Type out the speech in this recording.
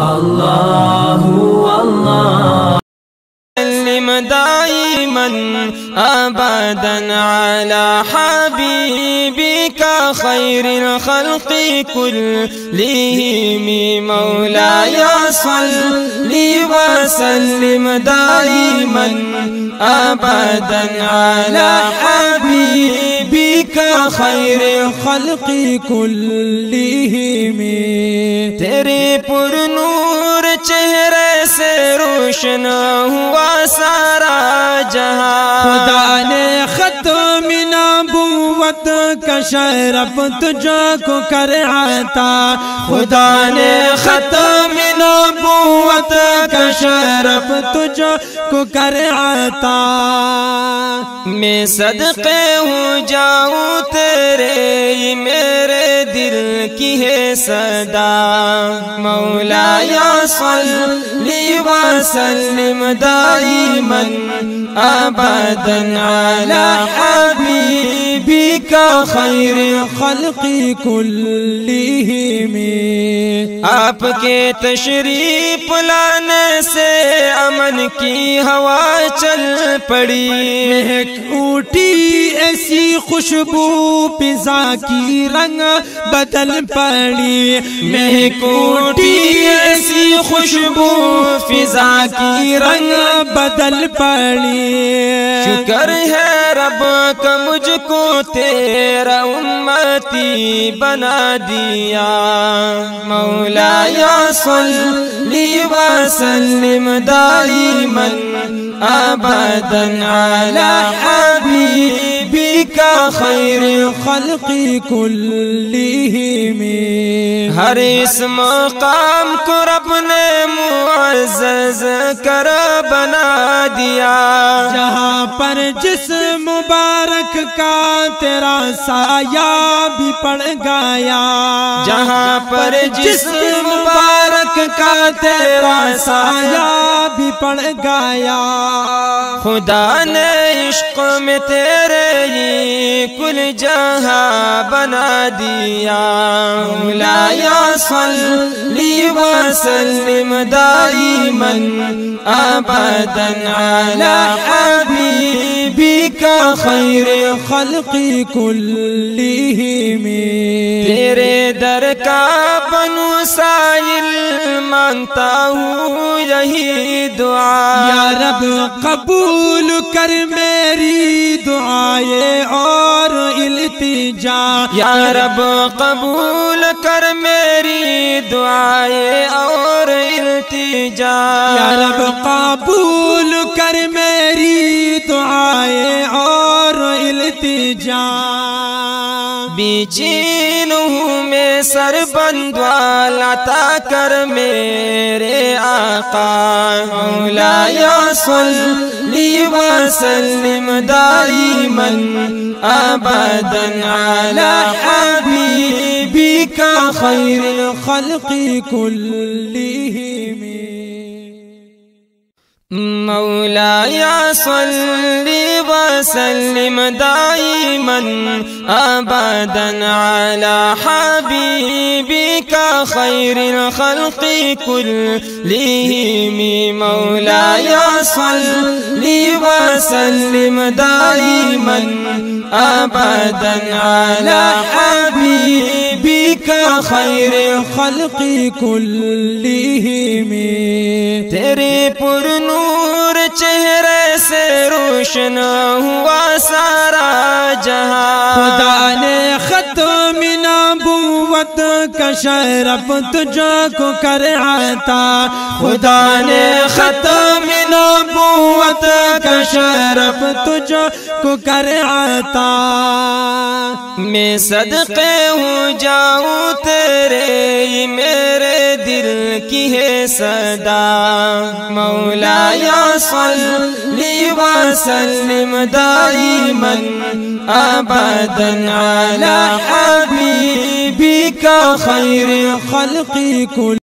اللہ اللہ سلم دائما ابدا على حبيبك خير الخلق كلهم مولاي صل وسلم دائما ابدا على حبيبك خير الخلق كلهم تیرے پر نور چہرے سے روشن ہوا سارا جہاں، خدا نے ختم نبوت کا شرف تجھ کو کر عطا، خدا نے ختم نبوت کا شرف تجھ کو کر عطا۔ میں صدقے ہو جاؤں تیرے، میرے دل کی ہے صدا، مولاي صل وسلم دائما ابدا على حبيبك خير الخلق كلهم۔ آپ کے تشریف لانے سے امن کی ہوا چل پڑی، مہک اٹھی ایسی خوشبو فضا کی رنگ بدل پڑی، مہک اٹھی ایسی خوشبو فضا کی رنگ بدل پڑی۔ شکر ہے رب کا مجھ کو تیرا امتی بنا دیا، مولاي صل وسلم دائما ابدا على حبيبك خير الخلق كلهم۔ ہر اس مقام کو رب نے معزز کر بنا دیا، جہاں پر جس مبارک کا تیرا سایہ بھی پڑ گیا، جہاں پر جس مبارک کا تیرا سایہ بھی پڑ گیا، خدا نے عشق میں تیرے ہی کل جہاں بنا دیا، مولاي صل وسلم دائما ابدا على حبيبك خير الخلق كلهم۔ تیرے در کا بنو سائل مانگتا ہوں یہی دعا، یا رب قبول کر میری دعائیں اور التجا، یا رب قبول کر میری دعائیں اور التجا، یا رب قبول کر میری دعائیں اور التجا۔ بیچین ہوں میں سر بندوال عطا کر میرے آقا، مولاي صل وسلم دائما ابدا على حبيبك خير الخلق كلهم۔ مولاي صل وسلم دائما ابدا على حبيبك خير الخلق كلهم، مولاي صل وسلم دائما ابدا على حبيبك خير الخلق كلهم۔ تیرے پر نور چہرے سے روشن ہوا سارا جہاں، خدا نے ختم نبوت کا شرف تجھ کو کر عطا، خدا نے ختم نبوت کا شرف تجھ کو کر عطا۔ میں صدقے ہو جاؤں تیرے، میرے دل کی ہے صدا، مولاي صل وسلم دائما ابدا على حبيبك خير الخلق كلهم۔